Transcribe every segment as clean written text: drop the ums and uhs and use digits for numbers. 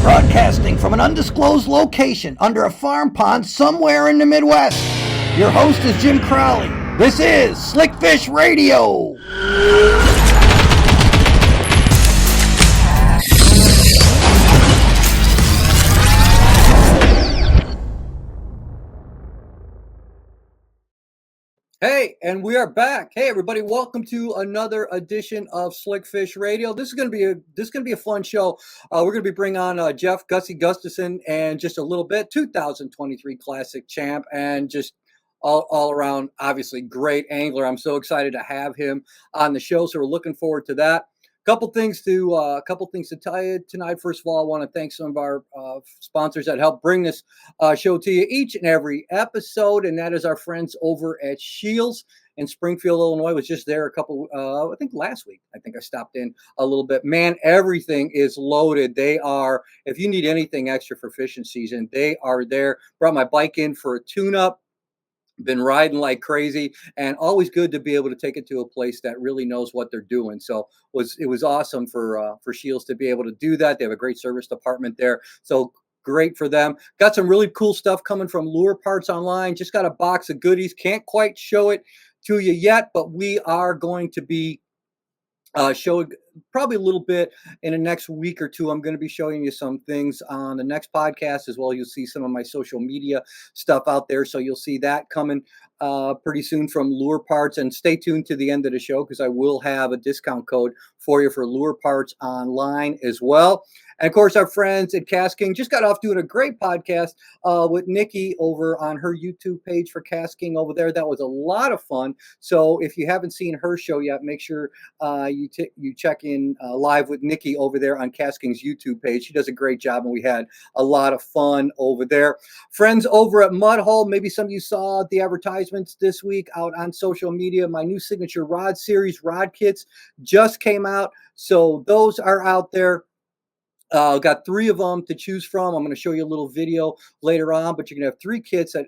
Broadcasting from an undisclosed location under a farm pond somewhere in the Midwest. Your host is Jim Crowley. This is Slickfish Radio. Hey, and we are back. Hey, everybody! Welcome to another edition of Slickfish Radio. This is going to be a fun show. We're going to be bringing on Jeff Gussy Gustafson and just a little bit 2023 Classic champ and just all around obviously great angler. I'm so excited to have him on the show. So we're looking forward to that. Couple things to tell you tonight. First of all, I want to thank some of our sponsors that help bring this show to you each and every episode, and that is our friends over at Shields in Springfield, Illinois. I was just there I think last week. I think I stopped in a little bit. Man, everything is loaded. They are, if you need anything extra for fishing season, they are there. Brought my bike in for a tune-up. Been riding like crazy, and always good to be able to take it to a place that really knows what they're doing. So it was awesome for Shields to be able to do that. They have a great service department there, so great for them. Got some really cool stuff coming from Lure Parts Online. Just got a box of goodies. Can't quite show it to you yet, but we are going to be showing probably a little bit in the next week or two. I'm going to be showing you some things on the next podcast as well. You'll see some of my social media stuff out there. So you'll see that coming pretty soon from Lure Parts, and stay tuned to the end of the show because I will have a discount code for you for Lure Parts Online as well. And of course, our friends at Cast King just got off doing a great podcast with Nikki over on her YouTube page for Cast King over there. That was a lot of fun. So if you haven't seen her show yet, make sure you check in live with Nikki over there on Cast King's YouTube page. She does a great job, and we had a lot of fun over there. Friends over at Mudhole, maybe some of you saw the advertisements this week out on social media. My new signature rod series rod kits just came out. So those are out there. Got 3 of them to choose from. I'm going to show you a little video later on, but you're going to have 3 kits that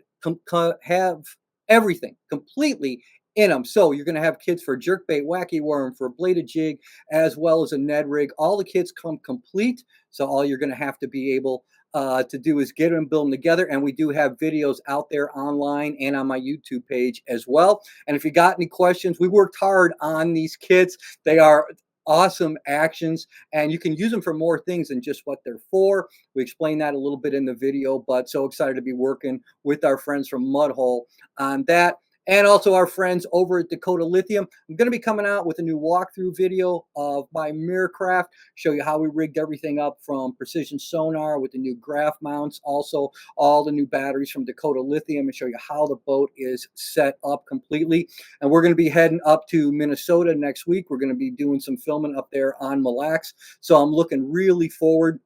have everything completely in them. So you're going to have kits for jerkbait, wacky worm, for a bladed jig, as well as a Ned rig. All the kits come complete. So all you're going to have to be able to do is get them, build them together. And we do have videos out there online and on my YouTube page as well. And if you got any questions, we worked hard on these kits. They are awesome actions, and you can use them for more things than just what they're for. We explain that a little bit in the video, but so excited to be working with our friends from Mudhole on that. And also our friends over at Dakota Lithium. I'm going to be coming out with a new walkthrough video of my Miracraft, show you how we rigged everything up from precision sonar with the new graph mounts, also all the new batteries from Dakota Lithium, and show you how the boat is set up completely. And we're going to be heading up to Minnesota next week. We're going to be doing some filming up there on Mille Lacs. So I'm looking really forward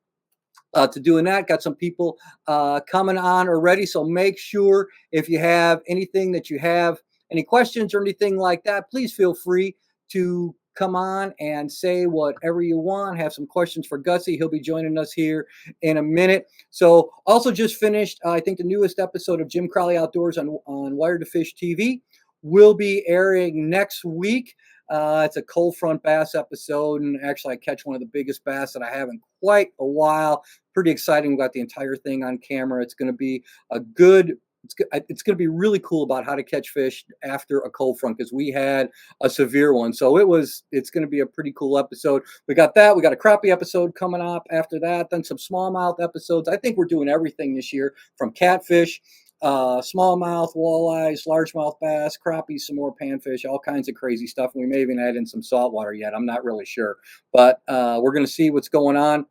to doing that. Got some people coming on already. So make sure if you have anything that you have, any questions or anything like that, please feel free to come on and say whatever you want. Have some questions for Gussy. He'll be joining us here in a minute. So also just finished, I think the newest episode of Jim Crowley Outdoors on Wired to Fish TV will be airing next week. It's a cold front bass episode, and actually I catch one of the biggest bass that I have in quite a while. Pretty exciting. We've got the entire thing on camera. It's going to be it's going to be really cool about how to catch fish after a cold front, because we had a severe one. So it's going to be a pretty cool episode. We got that. We got a crappie episode coming up after that, then some smallmouth episodes. I think we're doing everything this year, from catfish, smallmouth, walleyes, largemouth bass, crappies, some more panfish, all kinds of crazy stuff. And we may even add in some saltwater yet. I'm not really sure, but we're going to see what's going on.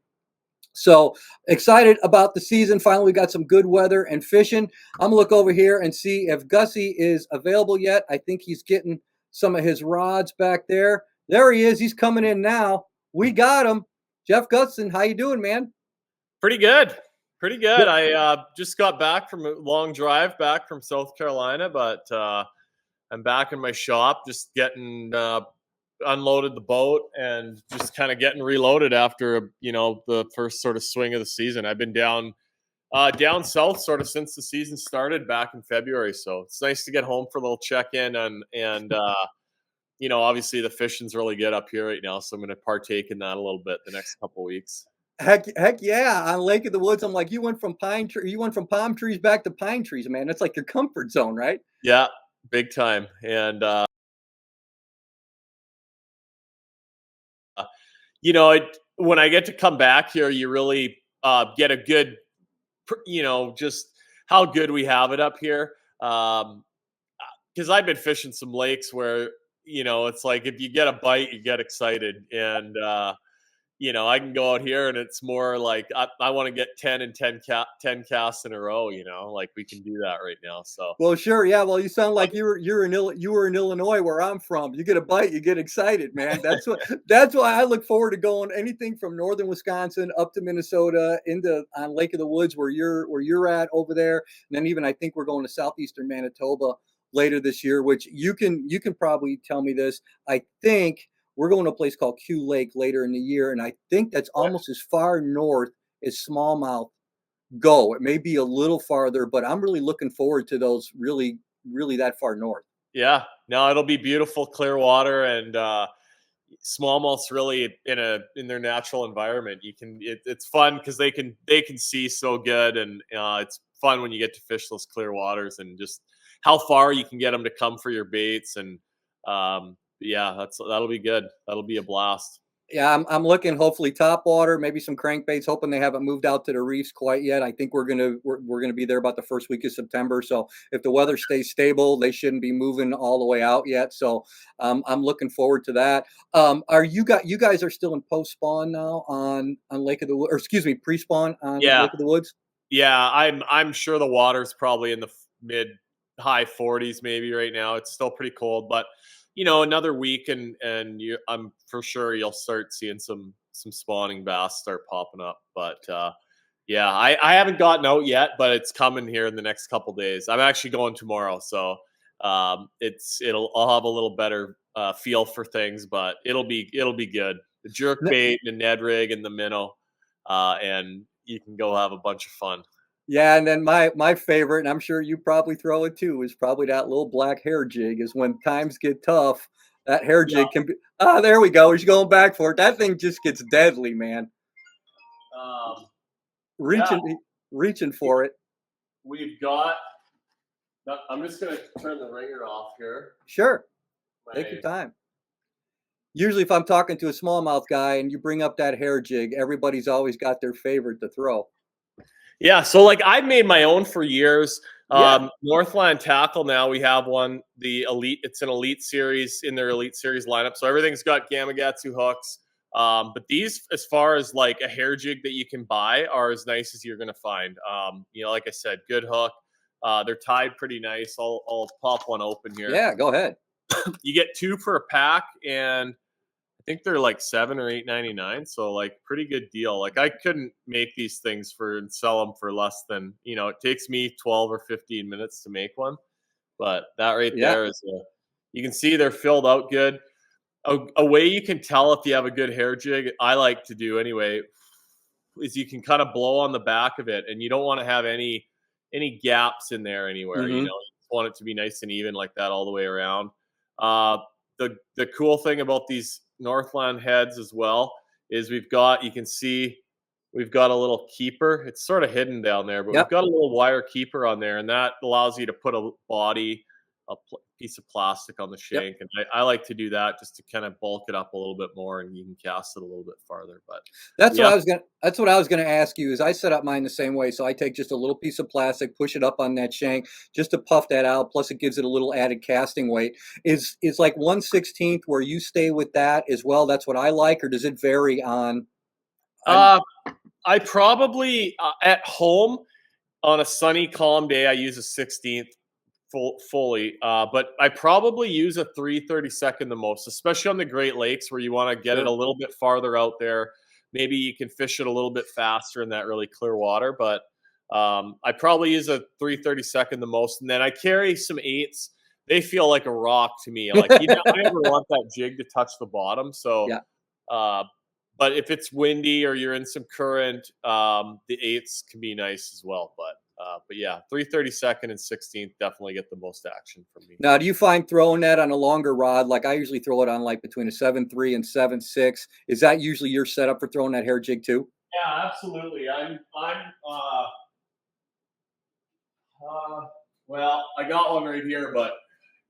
So excited about the season. Finally, we got some good weather and fishing. I'm going to look over here and see if Gussy is available yet. I think he's getting some of his rods back there. There he is. He's coming in now. We got him. Jeff Gustafson, how you doing, man? Pretty good. Pretty good. I just got back from a long drive back from South Carolina, but I'm back in my shop, just getting unloaded the boat and just kind of getting reloaded after, the first sort of swing of the season. I've been down south sort of since the season started back in February. So it's nice to get home for a little check-in and obviously the fishing's really good up here right now. So I'm going to partake in that a little bit the next couple of weeks. Heck yeah! On Lake of the Woods, I'm like, you went from palm trees back to pine trees, man. That's like your comfort zone, right? Yeah, big time. And when I get to come back here, you really get a good, just how good we have it up here. Because I've been fishing some lakes where it's like if you get a bite, you get excited, and I can go out here and it's more like I want to get 10 and 10 casts in a row. Like we can do that right now. So Well, sure, yeah. Well, you sound like you were in Illinois, where I'm from. You get a bite, you get excited, man. That's why I look forward to going anything from northern Wisconsin up to Minnesota into on Lake of the Woods, where you're at over there, and then even I think we're going to southeastern Manitoba later this year. Which you can probably tell me this. I think we're going to a place called Q Lake later in the year, and I think that's almost as far north as smallmouth go. It may be a little farther, but I'm really looking forward to those really, really that far north. yeah, no, it'll be beautiful, clear water, and smallmouths really in their natural environment. It's fun because they can see so good, and it's fun when you get to fish those clear waters and just how far you can get them to come for your baits. And yeah, that'll be good. That'll be a blast. Yeah, I'm looking hopefully top water, maybe some crankbaits, hoping they haven't moved out to the reefs quite yet. I think we're gonna be there about the first week of September. So if the weather stays stable, they shouldn't be moving all the way out yet. So I'm looking forward to that. Are you guys are still in post spawn now on Lake of the Woods, or excuse me, pre spawn on Yeah, Lake of the Woods? yeah. I'm sure the water's probably in the mid high 40s maybe right now. It's still pretty cold, but another week and I'm for sure you'll start seeing some spawning bass start popping up. But yeah, I haven't gotten out yet, but it's coming here in the next couple days. I'm actually going tomorrow, so I'll have a little better feel for things, but it'll be good. The jerk bait, the Ned rig, and the minnow, and you can go have a bunch of fun. Yeah, and then my favorite, and I'm sure you probably throw it too, is probably that little black hair jig. Is when times get tough, that hair Yeah. jig can be. Ah, there we go. He's going back for it. That thing just gets deadly, man. Um, yeah, Reaching, reaching for it. we've got. I'm just gonna turn the ringer off here. Sure, take your My time. Usually, if I'm talking to a smallmouth guy and you bring up that hair jig, everybody's always got their favorite to throw. Yeah, so like I've made my own for years. Yeah. Northland Tackle now we have one, the Elite. It's an Elite series in their Elite series lineup. So everything's got Gamakatsu hooks. But these, as far as like a hair jig that you can buy, are as nice as you're gonna find. Like I said, good hook. They're tied pretty nice. I'll pop one open here. Yeah, go ahead. You get two for a pack, and I think they're like 7 or 8.99, so like pretty good deal. Like I couldn't make these things for and sell them for less than it takes me 12 or 15 minutes to make one, but that right Yeah. there is you can see they're filled out good. A way you can tell if you have a good hair jig, I like to do anyway, is you can kind of blow on the back of it, and you don't want to have any gaps in there anywhere. You Hmm. just want it to be nice and even like that all the way around. Uh, the cool thing about these Northland heads as well is you can see we've got a little keeper. It's sort of hidden down there, but we've Yep. got a little wire keeper on there, and that allows you to put a body, piece of plastic on the Yep. shank. And I like to do that just to kind of bulk it up a little bit more, and you can cast it a little bit farther. But yeah, That's what I was gonna ask you. Is I set up mine the same way. So I take just a little piece of plastic, push it up on that shank, just to puff that out. Plus, it gives it a little added casting weight. Is like 1/16 where you stay with that as well? That's what I like, or does it vary on? uh, I probably at home on a sunny, calm day, I use a 16th fully, but I probably use a 3/32 the most, especially on the Great Lakes where you want to get it a Sure. little bit farther out there. Maybe you can fish it a little bit faster in that really clear water, but I probably use a 3/32 the most, and then I carry some eights. They feel like a rock to me. Like I never want that jig to touch the bottom, so Yeah. uh, but if it's windy or you're in some current, the eights can be nice as well. But yeah, 3/32 and 16th definitely get the most action from me. Now, do you find throwing that on a longer rod? Like I usually throw it on like between a 7.3 and 7.6. Is that usually your setup for throwing that hair jig too? Yeah, absolutely. Uh, well, I got one right here, but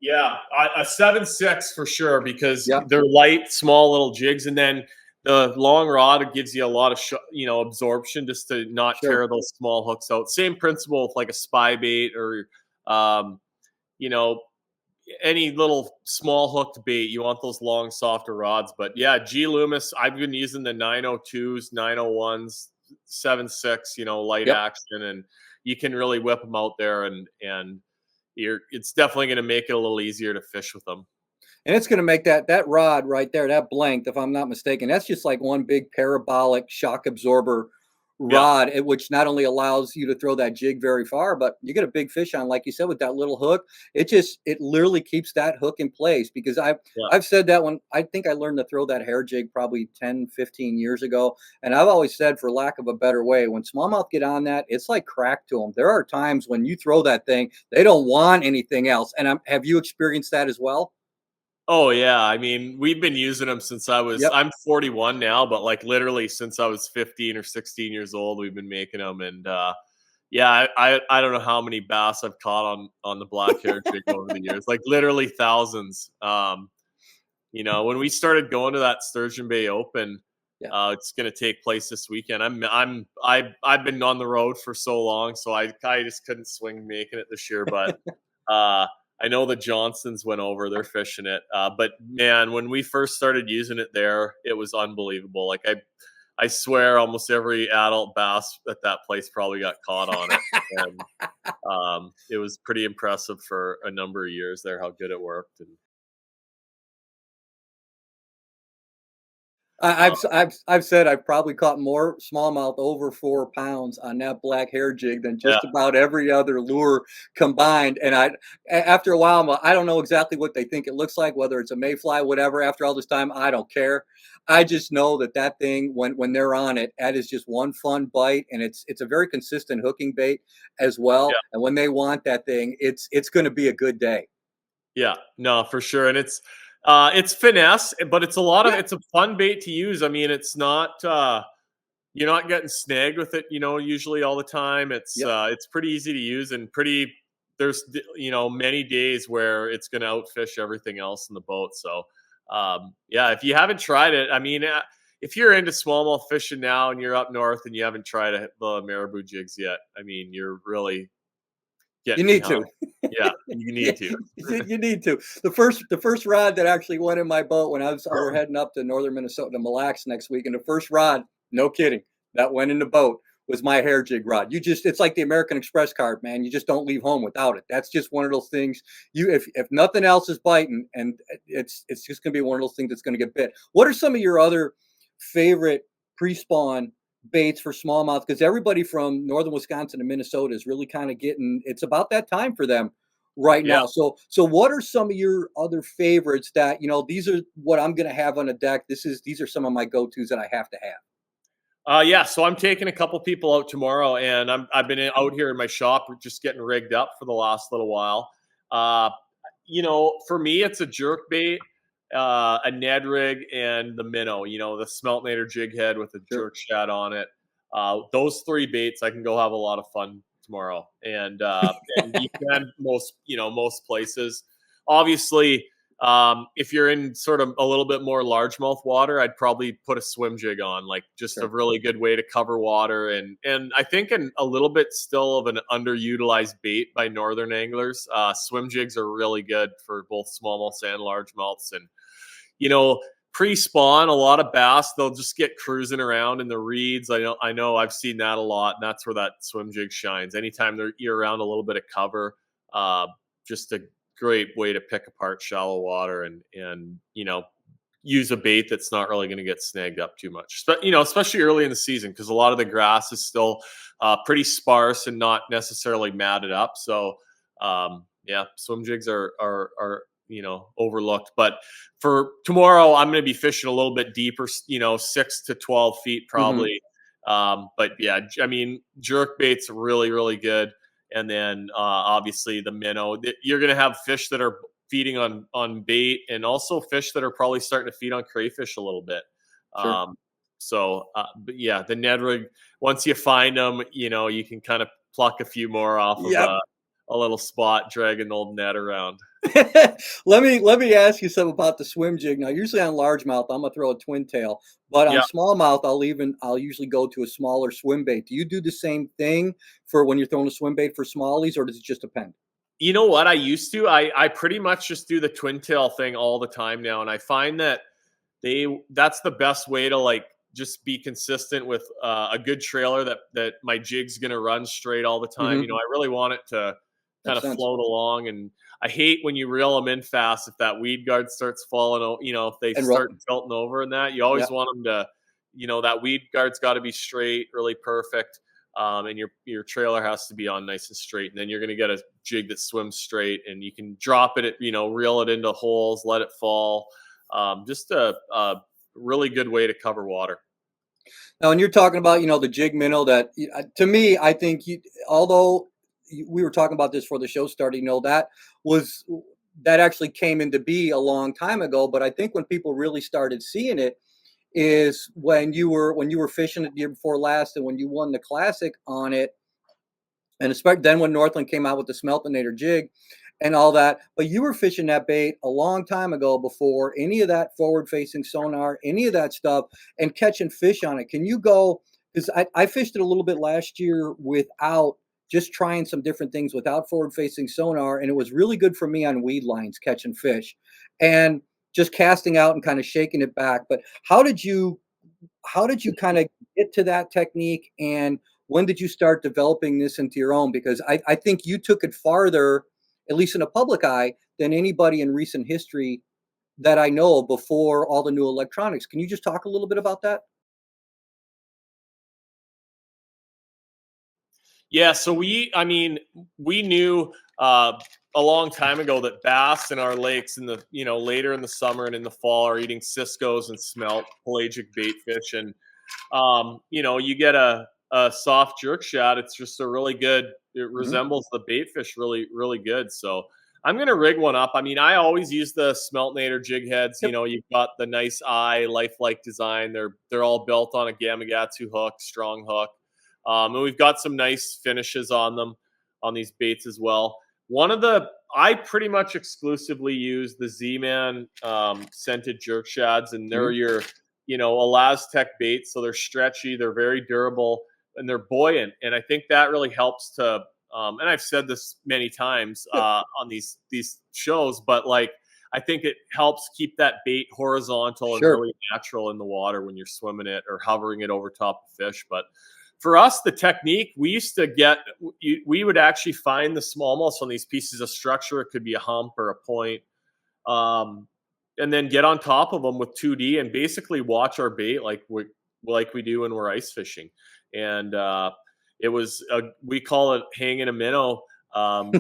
yeah, a 7.6 for sure because Yep. they're light, small little jigs, and then the long rod gives you a lot of absorption just to not Sure. tear those small hooks out. Same principle with like a spy bait or um, you know any little small hooked bait. You want those long, softer rods. But yeah, G Loomis, I've been using the 902s, 901s, 7.6, light Yep. action, and you can really whip them out there, and it's definitely going to make it a little easier to fish with them. And it's going to make that rod right there, that blank, if I'm not mistaken, that's just like one big parabolic shock absorber Yeah. rod, which not only allows you to throw that jig very far, but you get a big fish on, like you said, with that little hook. It literally keeps that hook in place because Yeah. I've said that when I think I learned to throw that hair jig probably 10, 15 years ago. And I've always said, for lack of a better way, when smallmouth get on that, it's like crack to them. There are times when you throw that thing, they don't want anything else. And have you experienced that as well? Oh yeah, I mean, we've been using them since Yep. I'm 41 now, but like literally since I was 15 or 16 years old, we've been making them, and yeah, I don't know how many bass I've caught on the black hair jig over the years, like literally thousands. When we started going to that Sturgeon Bay Open, Yeah. it's going to take place this weekend. I've been on the road for so long, so I just couldn't swing making it this year, but uh, I know the Johnsons went over; they're fishing it. But man, when we first started using it there, it was unbelievable. Like I swear, almost every adult bass at that place probably got caught on it, and it was pretty impressive for a number of years there how good it worked. And I- uh, I've I've said I've probably caught more smallmouth over 4 pounds on that black hair jig than yeah, just about every other lure combined. And after a while, I don't know exactly what they think it looks like, whether it's a mayfly, whatever. After all this time, I don't care. I just know that thing, when they're on it, that is just one fun bite, and it's a very consistent hooking bait as well. yeah. And when they want that thing, it's going to be a good day. Yeah, no, for sure, and it's finesse, but Yeah. it's a fun bait to use. I mean, it's not you're not getting snagged with it, usually all the time. Yep. It's pretty easy to use and many days where it's going to outfish everything else in the boat. So, yeah, if you haven't tried it, I mean, if you're into smallmouth fishing now and you're up north and you haven't tried the marabou jigs yet, I mean, you're really You getting need to. behind. Yeah, you Yeah, need to. you need to. The first rod that actually went in my boat when we're heading up to northern Minnesota to Mille Lacs next week, and the first rod, no kidding, that went in the boat was my hair jig rod. It's like the American Express card, man. You just don't leave home without it. That's just one of those things. If nothing else is biting, and it's just gonna be one of those things that's gonna get bit. What are some of your other favorite pre-spawn baits for smallmouth? Because everybody from northern Wisconsin to Minnesota is really kind of getting. It's about that time for them right Yeah. now. So what are some of your other favorites that, these are what I'm going to have on a deck. These are some of my go-tos that I have to have. Yeah, so I'm taking a couple people out tomorrow, and I've been out here in my shop just getting rigged up for the last little while. Uh, for me, it's a jerk bait, a Ned rig, and the minnow. The Smeltnator jig head with a Sure. jerk shad on it. Those three baits, I can go have a lot of fun tomorrow, and you can most places. Obviously, if you're in sort of a little bit more largemouth water, I'd probably put a swim jig on, like just a Sure. really good way to cover water, and I think a little bit still of an underutilized bait by northern anglers. Swim jigs are really good for both smallmouths and largemouths, and you know pre-spawn a lot of bass they'll just get cruising around in the reeds. I know I've seen that a lot, and that's where that swim jig shines. Anytime you're around a little bit of cover, uh, just a great way to pick apart shallow water and use a bait that's not really going to get snagged up too much. But especially early in the season because a lot of the grass is still pretty sparse and not necessarily matted up. So yeah, swim jigs are overlooked. But for tomorrow, I'm going to be fishing a little bit deeper. 6 to 12 feet Hmm. probably. But yeah, I mean, jerk bait's really really good, and then obviously the minnow. You're going to have fish that are feeding on bait, and also fish that are probably starting to feed on crayfish a little bit. Sure. Um, So, but yeah, the Ned rig. Once you find them, you can kind of pluck a few more off of Yep. a little spot, dragging the old net around. Let me ask you something about the swim jig. Now, usually on largemouth, I'm gonna throw a twin tail, but on Yeah. smallmouth, I'll usually go to a smaller swim bait. Do you do the same thing for when you're throwing a swim bait for smallies, or does it just depend? You know what? I used to. I pretty much just do the twin tail thing all the time now, and I find that that's the best way to like just be consistent with a good trailer that my jig's gonna run straight all the time. Hmm. I really want it to kind Makes of sense. float along, and I hate when you reel them in fast if that weed guard starts falling. If they And start tilting over and that, you yeah, always want them to, that weed guard's got to be straight, really perfect. And your trailer has to be on nice and straight, and then you're going to get a jig that swims straight, and you can drop it, reel it into holes, let it fall. Just a really good way to cover water. now, when you're talking about, the jig minnow, to me, I think although we were talking about this for the show started, was that actually came into be a long time ago. But I think when people really started seeing it is when you were fishing it the year before last, and when you won the classic on it, and especially then when Northland came out with the Smeltinator jig and all that. But you were fishing that bait a long time ago before any of that forward facing sonar, any of that stuff, and catching fish on it. Can you go? Because I fished it a little bit last year without, just trying some different things without forward facing sonar. And it was really good for me on weed lines catching fish and just casting out and kind of shaking it back. But how did you kind of get to that technique, and when did you start developing this into your own? Because I think you took it farther, at least in a public eye, than anybody in recent history that I know before all the new electronics. Can you just talk a little bit about that? Yeah, so we knew a long time ago that bass in our lakes in the later in the summer and in the fall are eating ciscos and smelt pelagic bait fish, and you get a soft jerk shot. It's just a really good. It Hmm. resembles the bait fish really, really good. So I'm gonna rig one up. I mean, I always use the Smeltinator jig heads. Yep. You've got the nice eye, lifelike design. They're all built on a Gamakatsu hook, strong hook, and we've got some nice finishes on them on these baits as well. I pretty much exclusively use the Z-Man scented jerk shads, and they're Hmm. your Elastec baits, so they're stretchy, they're very durable, and they're buoyant. And I think that really helps to. And I've said this many times Good. on these shows, but like I think it helps keep that bait horizontal and Sure. really natural in the water when you're swimming it or hovering it over top of fish. But for us, the technique we used to get, we would actually find the smallmouths on these pieces of structure. It could be a hump or a point, um, and then get on top of them with 2D and basically watch our bait like we do when we're ice fishing. And we call it hanging a minnow. But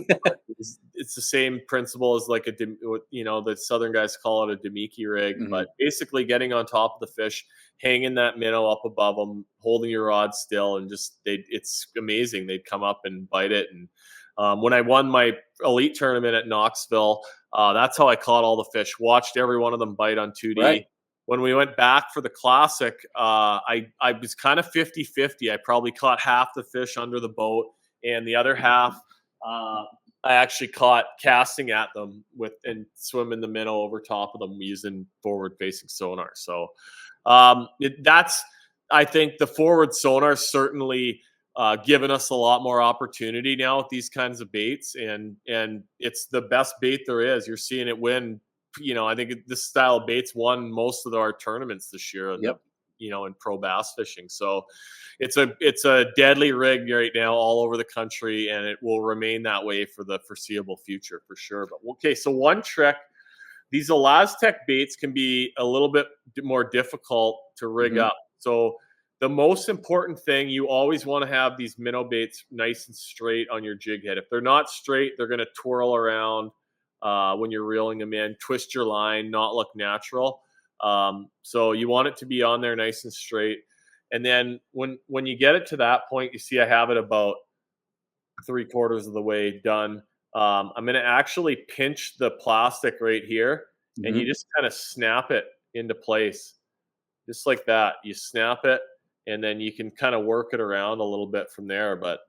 it's the same principle as like the southern guys call it a Demiki rig, Hmm. but basically getting on top of the fish, hanging that minnow up above them, holding your rod still, and it's amazing. They'd come up and bite it. And when I won my elite tournament at Knoxville, that's how I caught all the fish. Watched every one of them bite on Right. 2D. When we went back for the classic, I was kind of 50-50. I probably caught half the fish under the boat, and the other half I actually caught casting at them and swimming the minnow over top of them using forward facing sonar. So that's I think the forward sonar certainly given us a lot more opportunity now with these kinds of baits, and it's the best bait there is. You're seeing it win. I think this style of baits won most of our tournaments this year in the Yep. in pro bass fishing. So it's a deadly rig right now all over the country, and it will remain that way for the foreseeable future for sure. But okay, so one trick, these Elastec baits can be a little bit more difficult to rig Hmm. up. So the most important thing, you always want to have these minnow baits nice and straight on your jig head. If they're not straight, they're going to twirl around when you're reeling them in, twist your line, not look natural. So you want it to be on there nice and straight. And then when you get it to that point, you see I have it about 3/4 of the way done. I'm going to actually pinch the plastic right here, and you Hmm. just kind of snap it into place. just like that. You snap it, and then you can kind of work it around a little bit from there. But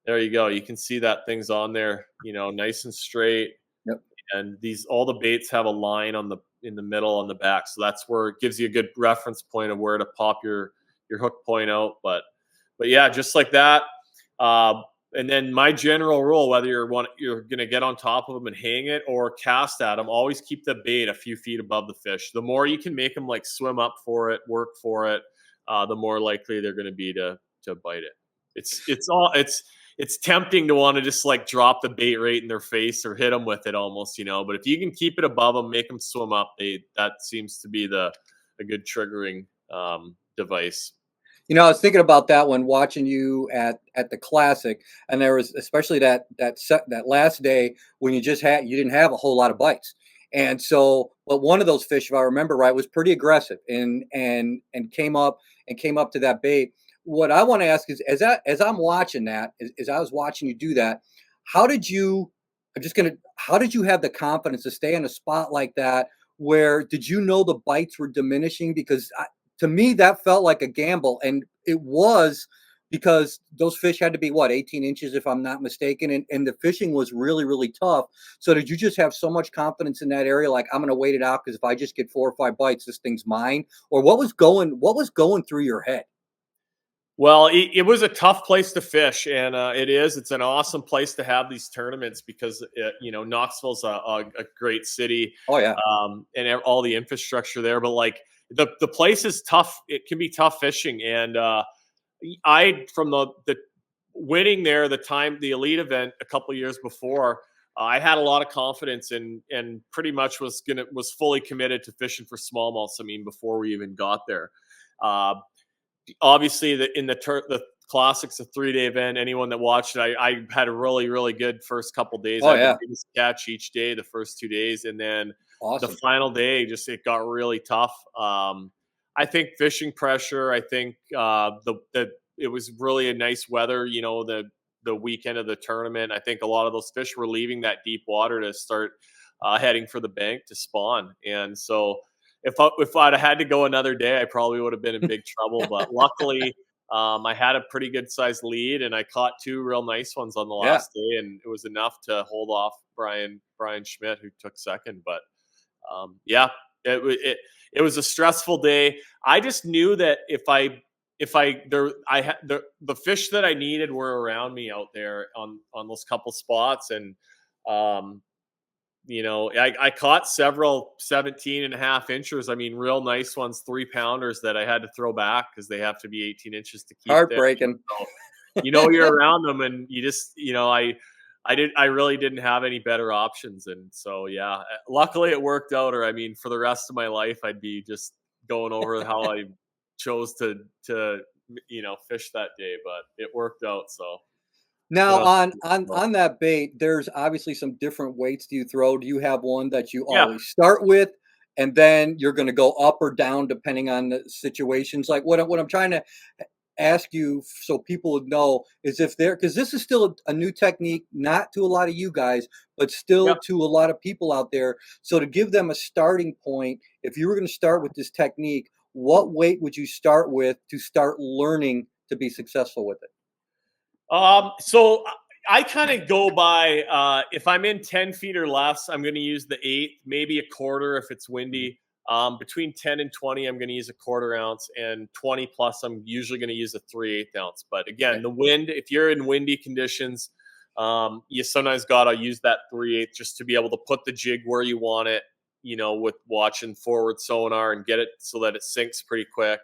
there you go. You can see that thing's on there, nice and straight. Yep. And all the baits have a line in the middle on the back, so that's where it gives you a good reference point of where to pop your hook point out. But yeah, just like that. And then my general rule, whether you're going to get on top of them and hang it or cast at them, always keep the bait a few feet above the fish. The more you can make them like swim up for it, work for it, the more likely they're going to be to bite it. It's tempting to want to just like drop the bait right in their face or hit them with it almost, But if you can keep it above them, make them swim up, that seems to be a good triggering device. I was thinking about that when watching you at the Classic, and there was especially that last day when you didn't have a whole lot of bites, and so but one of those fish, if I remember right, was pretty aggressive and came up to that bait. What I want to ask is, as I'm watching that, as I was watching you do that, how did you? How did you have the confidence to stay in a spot like that? Where did you know the bites were diminishing? Because to me, that felt like a gamble, and it was because those fish had to be 18 inches, if I'm not mistaken, and the fishing was really, really tough. So did you just have so much confidence in that area, like I'm going to wait it out because if I just get 4 or 5 bites, this thing's mine? Or what was going through your head? Well, it was a tough place to fish, and it's an awesome place to have these tournaments because Knoxville's a great city. Oh yeah, and all the infrastructure there, but like the place is tough. It can be tough fishing, and I from the winning there, the elite event a couple years before, I had a lot of confidence and pretty much was fully committed to fishing for smallmouths. I mean, before we even got there. Obviously, the Classic's a 3-day event. Anyone that watched it, I had a really, really good first couple days. Oh I had yeah, the biggest catch each day, the first 2 days, and then the awesome. final day, it got really tough. I think fishing pressure. I think it was really a nice weather. The weekend of the tournament. I think a lot of those fish were leaving that deep water to start heading for the bank to spawn, and so. If I'd had to go another day, I probably would have been in big trouble. But luckily, I had a pretty good sized lead, and I caught 2 real nice ones on the Yeah. last day, and it was enough to hold off Brian Schmidt, who took second. But yeah, it was a stressful day. I just knew that the fish that I needed were around me out there on those couple spots, and I caught several 17.5 inchers. I mean, real nice ones, 3-pounders that I had to throw back because they have to be 18 inches to keep there. Heartbreaking. So, you're around them, and you just, I really didn't have any better options, and so yeah. Luckily, it worked out. Or I mean, for the rest of my life, I'd be just going over how I chose to fish that day, but it worked out. So. Now What else? on that bait, there's obviously some different weights do you throw. Do you have one that you Yeah. always start with, and then you're going to go up or down depending on the situations? Like what I'm trying to ask you, so people would know, is if they're, because this is still a new technique, not to a lot of you guys, but still Yep. to a lot of people out there. So to give them a starting point, if you were going to start with this technique, what weight would you start with to start learning to be successful with it? So I kind of go by if I'm in 10 feet or less, I'm going to use the 8, maybe a quarter if it's windy. Between 10 and 20, I'm going to use a 1/4 ounce, and 20 plus, I'm usually going to use a 3/8 ounce. But again, Okay. the wind, if you're in windy conditions, you sometimes got to use that 3/8 just to be able to put the jig where you want it, with watching forward sonar and get it so that it sinks pretty quick.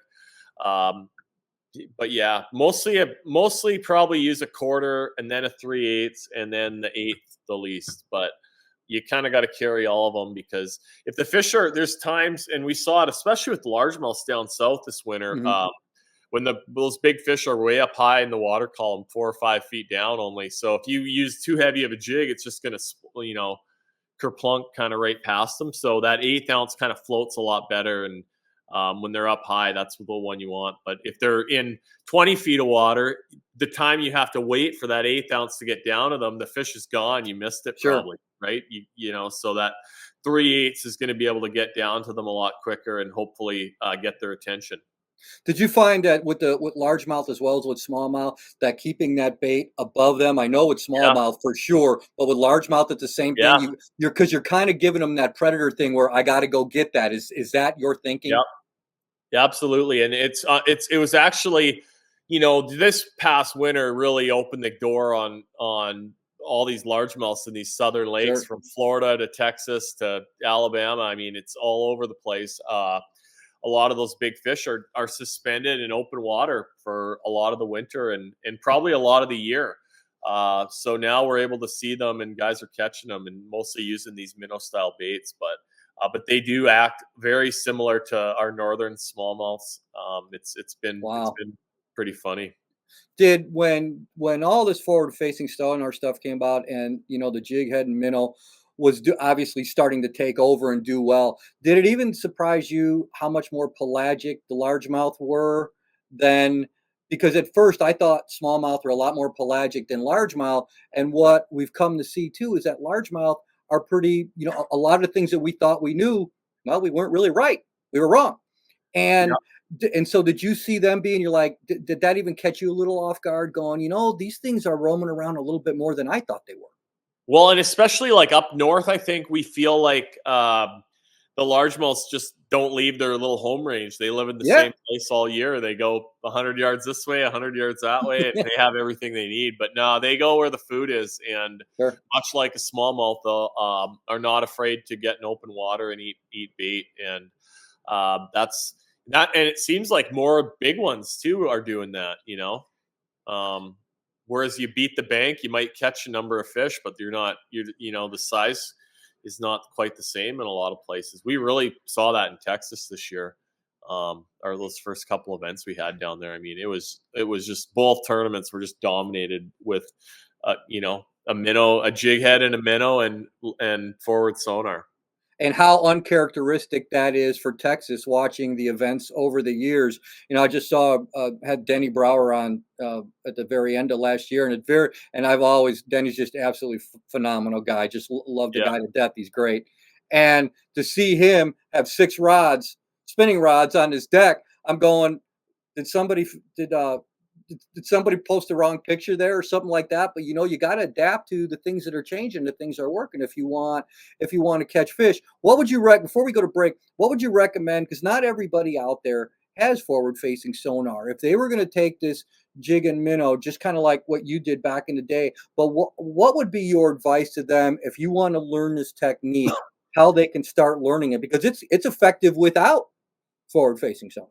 But yeah, mostly probably use a 1/4 and then a 3/8 and then the 8th the least. But you kind of got to carry all of them because if the fish there's times, and we saw it especially with largemouths down south this winter, Mhm. when those big fish are way up high in the water column, 4 or 5 feet down only. So if you use too heavy of a jig, it's just going to kerplunk kind of right past them. So that 1/8 ounce kind of floats a lot better, and when they're up high, that's the one you want. But if they're in 20 feet of water, the time you have to wait for that 1/8 ounce to get down to them, the fish is gone. You missed it Sure. probably, right? So 3/8 is going to be able to get down to them a lot quicker and hopefully get their attention. Did you find that with largemouth as well as with smallmouth, that keeping that bait above them? I know with Yeah, smallmouth for sure, but with largemouth, it's the same yeah, thing. You're kind of giving them that predator thing where I got to go get that. Is that your thinking? yeah. Yeah, absolutely, and it was actually, this past winter really opened the door on all these largemouths in these southern lakes, Sure. from Florida to Texas to Alabama. I mean, it's all over the place. A lot of those big fish are suspended in open water for a lot of the winter and probably a lot of the year. So now we're able to see them, and guys are catching them, and mostly using these minnow style baits, but they do act very similar to our northern smallmouths. It's Wow. been pretty funny. Did when all this forward facing sonar stuff came about, and the jig head and minnow was obviously starting to take over and do well, did it even surprise you how much more pelagic the largemouth were than, because at first I thought smallmouth were a lot more pelagic than largemouth, and what we've come to see too is that largemouth are pretty, a lot of things that we thought we knew, well, we weren't really right, we were wrong. Yeah. And so did you see them being, you're like, did that even catch you a little off guard going, these things are roaming around a little bit more than I thought they were? Well, and especially like up north, I think we feel like the largemouths just don't leave their little home range. They live in the Yeah. same place all year. They go 100 yards this way, 100 yards that way. They have everything they need. But no, they go where the food is. And Sure. much like a smallmouth, they'll are not afraid to get in open water and eat bait. And that's that. And it seems like more big ones too are doing that. Um, Whereas you beat the bank, you might catch a number of fish, but the size is not quite the same in a lot of places. We really saw that in Texas this year. Or those first couple events we had down there. I mean, it was just both tournaments were just dominated with, a minnow, a jig head, and a minnow, and forward sonar. And how uncharacteristic that is for Texas, watching the events over the years. I just saw had Denny Brower on at the very end of last year, and Denny's just absolutely phenomenal guy. Just love the Yeah. guy to death. He's great, and to see him have six rods, spinning rods on his deck, I'm going, did somebody did somebody post the wrong picture there or something like that? But you got to adapt to the things that are changing, the things that are working. If you want to catch fish, what would you before we go to break? What would you recommend? Because not everybody out there has forward facing sonar. If they were going to take this jig and minnow, just kind of like what you did back in the day, but what would be your advice to them if you want to learn this technique? How they can start learning it, because it's effective without forward facing sonar.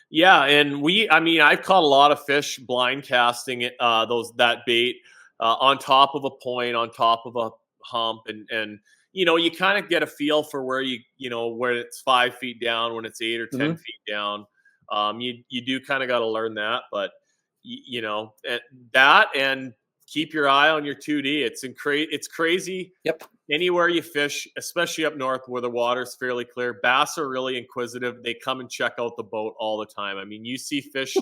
Yeah, and I mean, I've caught a lot of fish blind casting it, that bait on top of a point, on top of a hump, and you kind of get a feel for where it's 5 feet down, when it's 8 or 10 Hmm. feet down. You do kind of got to learn that, but that, and keep your eye on your 2D. It's crazy Yep. anywhere you fish, especially up north where the water's fairly clear. Bass are really inquisitive. They come and check out the boat all the time. I mean, you see fish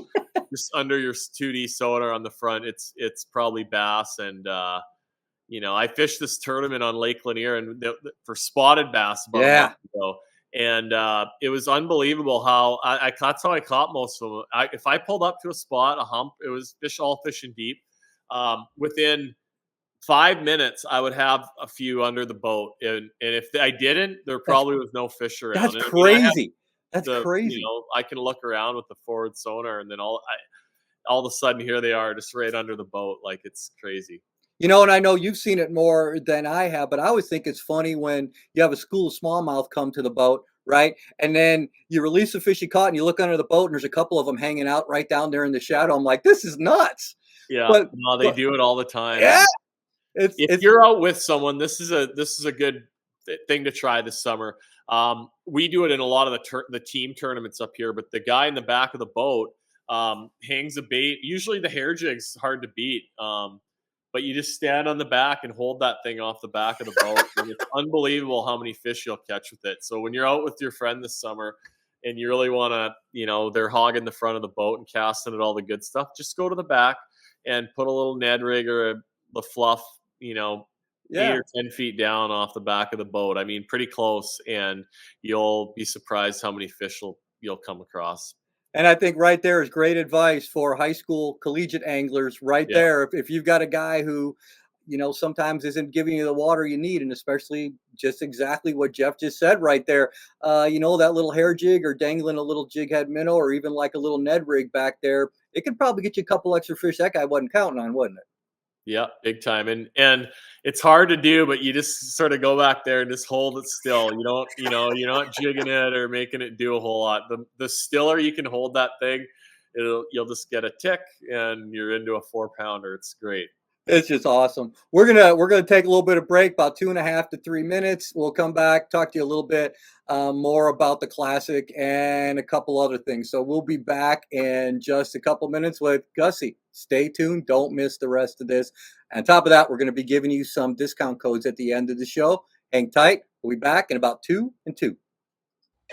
just under your 2D sonar on the front. It's probably bass. And I fished this tournament on Lake Lanier and for spotted bass about a month Yeah. ago. And it was unbelievable how that's how I caught most of them. If I pulled up to a spot, a hump, it was all fishing deep. Within 5 minutes, I would have a few under the boat, and if I didn't, there That's probably was no fish that's around. And I mean, I have crazy. That's crazy. I can look around with the forward sonar, and then all of a sudden, here they are, just right under the boat, like it's crazy. And I know you've seen it more than I have, but I always think it's funny when you have a school of smallmouth come to the boat, right? And then you release the fish you caught, and you look under the boat, and there's a couple of them hanging out right down there in the shadow. I'm like, this is nuts. Yeah, But no, they but do it all the time, yeah, and if it's you're out with someone, this is a good thing to try this summer. We do it in a lot of the team tournaments up here, but the guy in the back of the boat hangs a bait. Usually the hair jig's hard to beat, but you just stand on the back and hold that thing off the back of the boat, and it's unbelievable how many fish you'll catch with it. So when you're out with your friend this summer and you really want to, they're hogging the front of the boat and casting at all the good stuff, just go to the back and put a little Ned rig or the fluff, 8 Yeah. or 10 feet down off the back of the boat. I mean, pretty close, and you'll be surprised how many fish you'll come across. And I think right there is great advice for high school collegiate anglers right Yeah. there. If you've got a guy who, sometimes isn't giving you the water you need, and especially just exactly what Jeff just said right there, that little hair jig or dangling a little jig head minnow or even like a little Ned rig back there, it could probably get you a couple extra fish that guy wasn't counting on, wasn't it? Yeah, big time. And it's hard to do, but you just sort of go back there and just hold it still. You're not jigging it or making it do a whole lot. The stiller you can hold that thing, you'll just get a tick and you're into a 4-pounder. It's great. It's just awesome. We're gonna take a little bit of break, about 2.5 to 3 minutes. We'll come back, talk to you a little bit more about the classic and a couple other things. So we'll be back in just a couple minutes with Gussy. Stay tuned. Don't miss the rest of this. On top of that, we're going to be giving you some discount codes at the end of the show. Hang tight. We'll be back in about 2 and 2.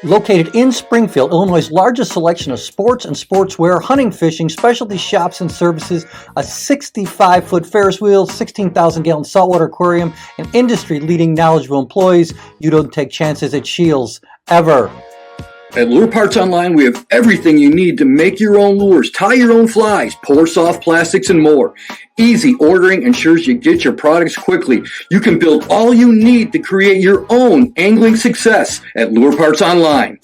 Located in Springfield, Illinois' largest selection of sports and sportswear, hunting, fishing, specialty shops and services, a 65-foot Ferris wheel, 16,000-gallon saltwater aquarium, and industry-leading knowledgeable employees. You don't take chances at Shields, ever. At Lure Parts Online, we have everything you need to make your own lures, tie your own flies, pour soft plastics, and more. Easy ordering ensures you get your products quickly. You can build all you need to create your own angling success at Lure Parts Online.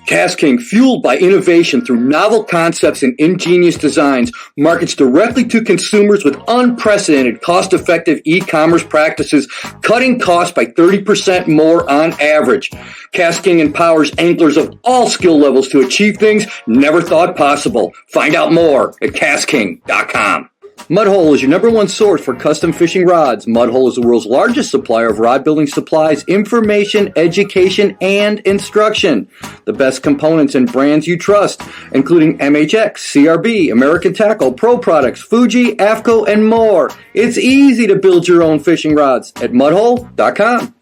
Cast King, fueled by innovation through novel concepts and ingenious designs, markets directly to consumers with unprecedented cost-effective e-commerce practices, cutting costs by 30% more on average. Cast King empowers anglers of all skill levels to achieve things never thought possible. Find out more at castking.com. Mudhole is your #1 source for custom fishing rods. Mudhole is the world's largest supplier of rod building supplies, information, education, and instruction. The best components and brands you trust, including MHX, CRB, American Tackle, Pro Products, Fuji, AFCO, and more. It's easy to build your own fishing rods at mudhole.com.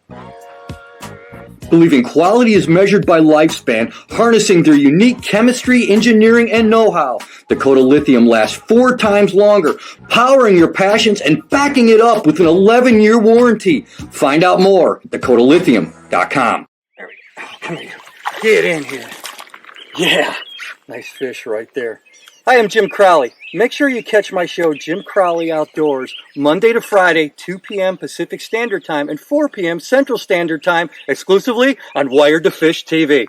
Believing quality is measured by lifespan, harnessing their unique chemistry, engineering, and know-how. Dakota Lithium lasts 4 times longer, powering your passions and backing it up with an 11-year warranty. Find out more at dakotalithium.com. There we go. Come here. Get in here. Yeah, nice fish right there. Hi, I'm Jim Crowley. Make sure you catch my show, Jim Crowley Outdoors, Monday to Friday, 2 p.m. Pacific Standard Time and 4 p.m. Central Standard Time, exclusively on Wired to Fish TV.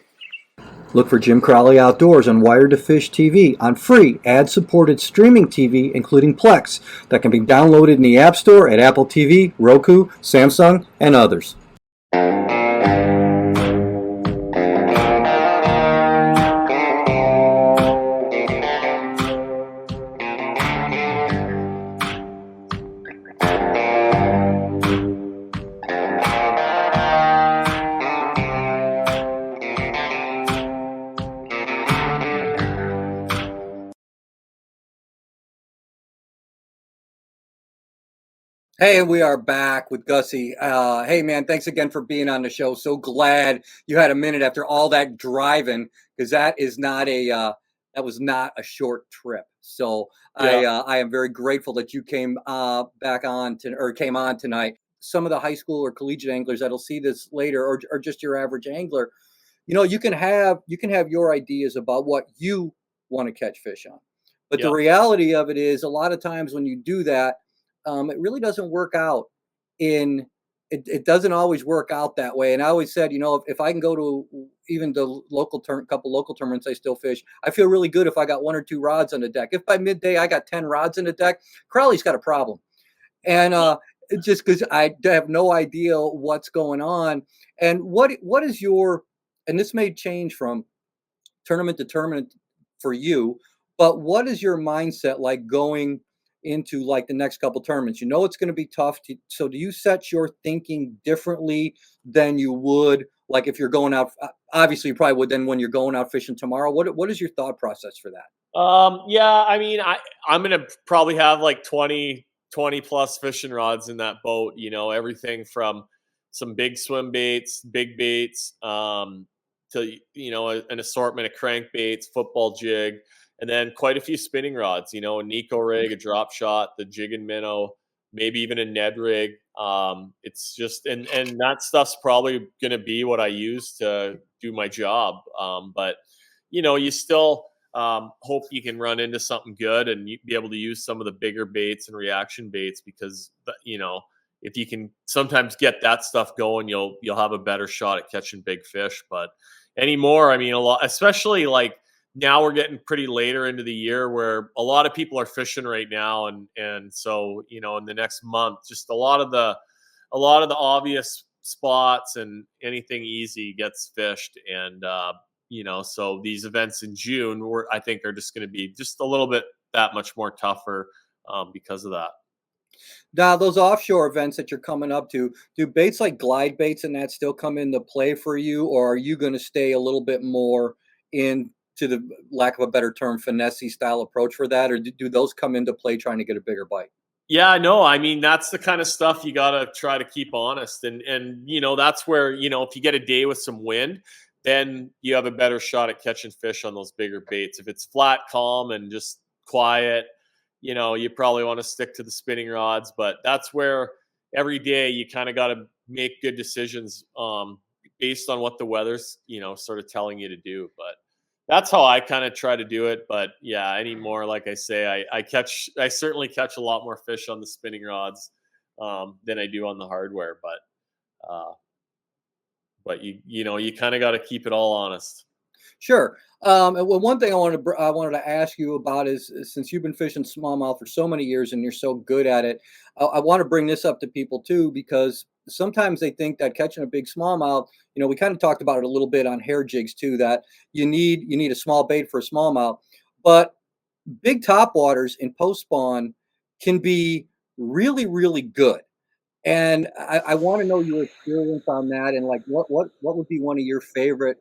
Look for Jim Crowley Outdoors on Wired to Fish TV on free ad-supported streaming TV, including Plex, that can be downloaded in the App Store at Apple TV, Roku, Samsung, and others. Hey, we are back with Gussy. Hey, man, thanks again for being on the show. So glad you had a minute after all that driving, because that was not a short trip. So Yeah. I am very grateful that you came came on tonight. Some of the high school or collegiate anglers that'll see this later, or just your average angler, you can have your ideas about what you want to catch fish on, but the Yeah. reality of it is a lot of times when you do that, it really doesn't work out in it doesn't always work out that way. And I always said, if I can go to even the couple local tournaments I still fish, I feel really good if I got 1 or 2 rods on the deck. If by midday I got 10 rods in the deck, Crowley's got a problem. And it's just because I have no idea what's going on. And what is your, and this may change from tournament to tournament for you, but what is your mindset like going into like the next couple tournaments? It's going to be tough. So do you set your thinking differently than you would like if you're going out? Obviously, you probably would then when you're going out fishing tomorrow. What is your thought process for that? Yeah, I mean, I'm gonna probably have like 20 plus fishing rods in that boat. Everything from some big swim baits, big baits, to an assortment of crankbaits, football jig, and then quite a few spinning rods. A Nico rig, a drop shot, the jig and minnow, maybe even a Ned rig. It's just and that stuff's probably going to be what I use to do my job. But you still hope you can run into something good and be able to use some of the bigger baits and reaction baits because if you can sometimes get that stuff going, you'll have a better shot at catching big fish. But anymore, I mean, a lot, especially like now we're getting pretty later into the year where a lot of people are fishing right now, and so in the next month, just a lot of the obvious spots and anything easy gets fished, and so these events in June, I think, are just going to be just a little bit that much more tougher because of that. Now, those offshore events that you're coming up to, do baits like glide baits and that still come into play for you, or are you going to stay a little bit more into the lack of a better term, finesse style approach for that, or do those come into play trying to get a bigger bite? Yeah, no, I mean that's the kind of stuff you got to try to keep honest, and that's where if you get a day with some wind, then you have a better shot at catching fish on those bigger baits. If it's flat, calm, and just quiet, you probably want to stick to the spinning rods. But that's where every day you kind of got to make good decisions based on what the weather's sort of telling you to do. But that's how I kind of try to do it. But yeah, anymore, like I say, I certainly catch a lot more fish on the spinning rods than I do on the hardware. Uh, but you kind of got to keep it all honest. Sure. And well, one thing I wanted to ask you about is since you've been fishing smallmouth for so many years and you're so good at it, I want to bring this up to people too because sometimes they think that catching a big smallmouth, we kind of talked about it a little bit on hair jigs too, that you need a small bait for a smallmouth, but big top waters in post spawn can be really really good. And I want to know your experience on that, and like what would be one of your favorite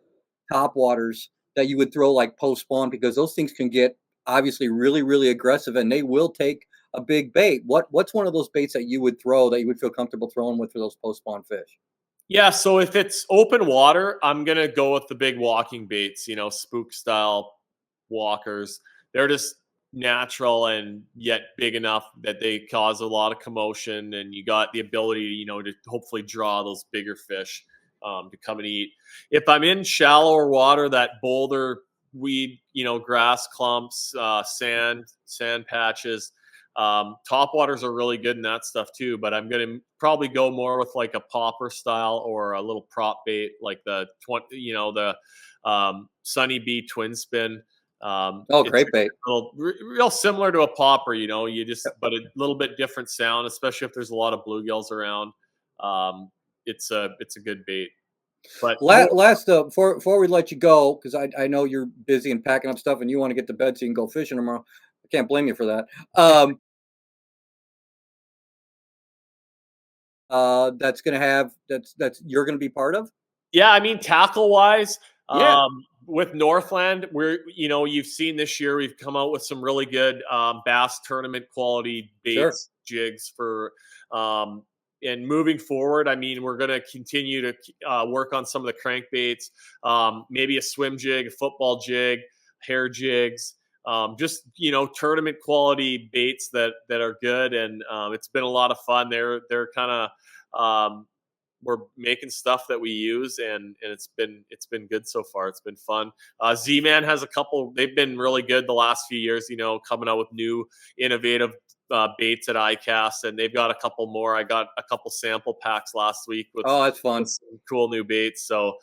top waters that you would throw like post spawn because those things can get obviously really really aggressive and they will take a big bait. What's one of those baits that you would throw that you would feel comfortable throwing with for those post spawn fish? Yeah, so if it's open water, I'm gonna go with the big walking baits, spook style walkers. They're just natural and yet big enough that they cause a lot of commotion, and you got the ability, to hopefully draw those bigger fish to come and eat. If I'm in shallower water, that boulder weed, grass clumps, sand patches, top waters are really good in that stuff too, but I'm gonna probably go more with like a popper style or a little prop bait, like the Sunny Bee twin spin. Oh, It's great bait. real similar to a popper, but a little bit different sound, especially if there's a lot of bluegills around. It's a good bait, but Last before we let you go, because I know you're busy and packing up stuff and you want to get to bed so you can go fishing tomorrow. I can't blame you for that. That's gonna have that's you're gonna be part of? yeah, I mean, tackle wise, Yeah, with Northland, you've seen this year we've come out with some really good bass tournament quality sure. baits, jigs for, and moving forward. I mean, we're going to continue to work on some of the crankbaits, maybe a swim jig, a football jig, hair jigs. Just tournament quality baits that are good, and it's been a lot of fun. They're kind of we're making stuff that we use, and it's been good so far. It's been fun. Z-Man has a couple. They've been really good the last few years. Coming out with new innovative baits at ICAST, and they've got a couple more. I got a couple sample packs last week Oh, that's with fun. some cool new baits. So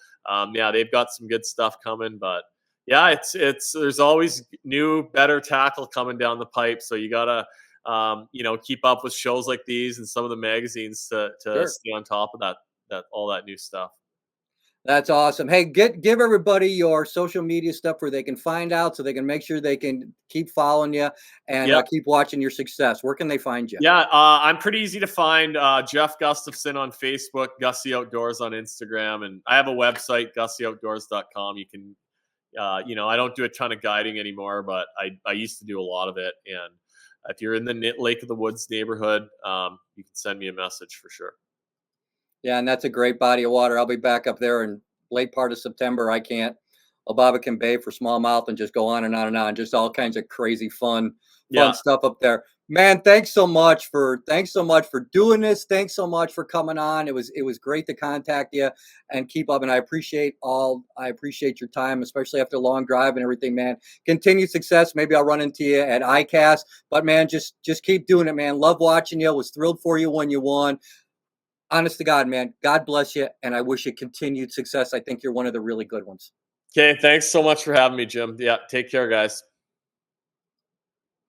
yeah, they've got some good stuff coming. But yeah, it's there's always new, better tackle coming down the pipe. So you gotta keep up with shows like these and some of the magazines to Sure. stay on top of that all that new stuff. That's awesome. Hey, give everybody your social media stuff where they can find out so they can make sure they can keep following you and Yep. keep watching your success. Where can they find you? Yeah, I'm pretty easy to find. Jeff Gustafson on Facebook, Gussy Outdoors on Instagram, and I have a website, gussyoutdoors.com. You can, I don't do a ton of guiding anymore, but I used to do a lot of it. And if you're in the Lake of the Woods neighborhood, you can send me a message for sure. Yeah, and that's a great body of water. I'll be back up there in late part of September. I can't. Ababacan Bay for smallmouth, and just go on and on and on. Just all kinds of crazy fun Yeah. stuff up there. Man, thanks so much for doing this. Thanks so much for coming on. It was great to contact you and keep up. And I appreciate your time, especially after a long drive and everything, man. Continued success. Maybe I'll run into you at ICAST. But man, just keep doing it, man. Love watching you. Was thrilled for you when you won. Honest to God, man. God bless you, and I wish you continued success. I think you're one of the really good ones. Okay. Thanks so much for having me, Jim. Yeah. Take care, guys.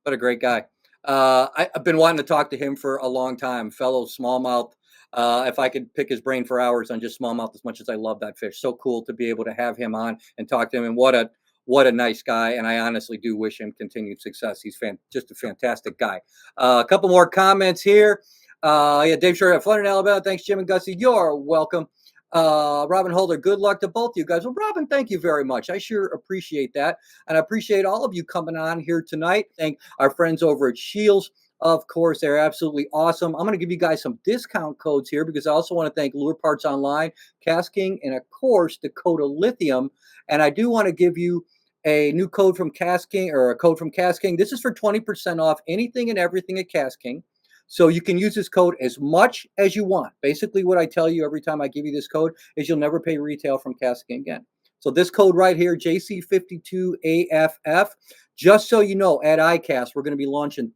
What a great guy. I've been wanting to talk to him for a long time. Fellow smallmouth. If I could pick his brain for hours on just smallmouth, as much as I love that fish, so cool to be able to have him on and talk to him. And what a nice guy. And I honestly do wish him continued success. He's just a fantastic guy. A couple more comments here. Yeah, Dave Shore, Flutter in Alabama. Thanks, Jim and Gussy. You're welcome. Robin Holder, good luck to both of you guys. Well, Robin, thank you very much. I sure appreciate that. And I appreciate all of you coming on here tonight. Thank our friends over at Shields. Of course, they're absolutely awesome. I'm going to give you guys some discount codes here because I also want to thank Lure Parts Online, Cast King, and of course, Dakota Lithium. And I do want to give you a new code from Cast King, or a code from Cast King. This is for 20% off anything and everything at Cast King. So you can use this code as much as you want. Basically, what I tell you every time I give you this code is you'll never pay retail from Cast King again. So this code right here, JC52AFF, just so you know, at ICAST, we're going to be launching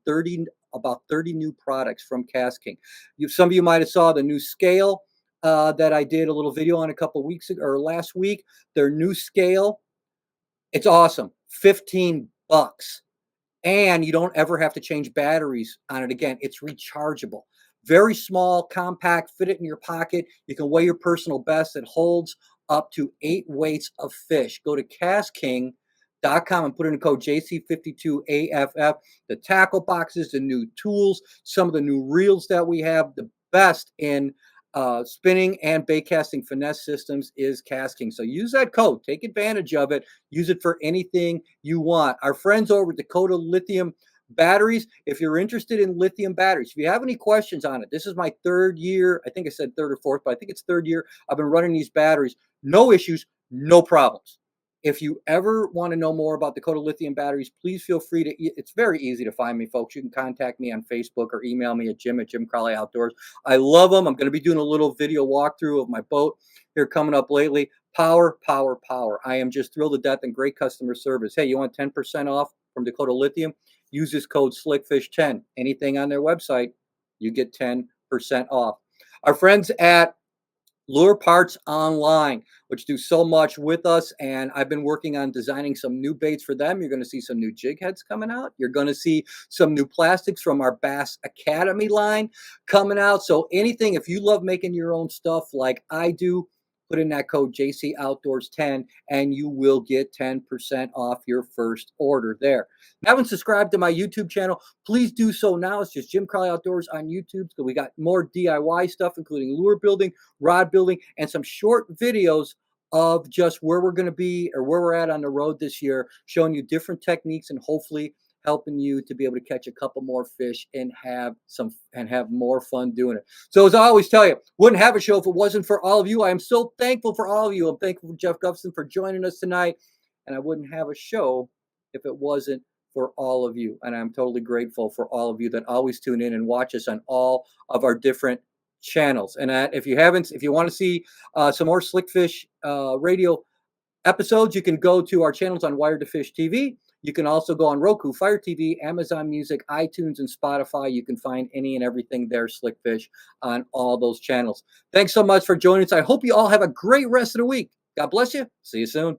about 30 new products from Cast King. Some of you might have saw the new scale that I did a little video on a couple weeks ago, or last week. Their new scale, it's awesome. $15. And you don't ever have to change batteries on it again. It's rechargeable. Very small, compact, fit it in your pocket. You can weigh your personal best. It holds up to 8 weights of fish. Go to castking.com and put in the code JC52AFF. The tackle boxes, the new tools, some of the new reels that we have, the best in spinning and bait casting finesse systems is Cast King. So use that code. Take advantage of it. Use it for anything you want. Our friends over at Dakota Lithium Batteries, if you're interested in lithium batteries, if you have any questions on it, this is my 3rd year. I think I said 3rd or 4th, but I think it's 3rd year. I've been running these batteries. No issues, no problems. If you ever want to know more about Dakota Lithium Batteries, please feel free to, it's very easy to find me, folks. You can contact me on Facebook or email me at Jim Crowley Outdoors. I love them. I'm going to be doing a little video walkthrough of my boat here coming up lately. Power, power, power. I am just thrilled to death and great customer service. Hey, you want 10% off from Dakota Lithium? Use this code SlickFish10. Anything on their website, you get 10% off. Our friends at Lure Parts Online, which do so much with us, and I've been working on designing some new baits for them. You're going to see some new jig heads coming out. You're going to see some new plastics from our Bass Academy line coming out. So anything, if you love making your own stuff like I do, put in that code JC Outdoors 10 and you will get 10% off your first order there. If you haven't subscribed to my YouTube channel, please do so now. It's just Jim Crowley Outdoors on YouTube. So we got more DIY stuff, including lure building, rod building, and some short videos of just where we're going to be or where we're at on the road this year, showing you different techniques and hopefully helping you to be able to catch a couple more fish and have more fun doing it. So as I always tell you, wouldn't have a show if it wasn't for all of you. I am so thankful for all of you. I'm thankful for Jeff Gustafson for joining us tonight. And I wouldn't have a show if it wasn't for all of you. And I'm totally grateful for all of you that always tune in and watch us on all of our different channels. And if you want to see some more Slickfish radio episodes, you can go to our channels on Wired to Fish TV. You can also go on Roku, Fire TV, Amazon Music, iTunes, and Spotify. You can find any and everything there, Slickfish, on all those channels. Thanks so much for joining us. I hope you all have a great rest of the week. God bless you. See you soon.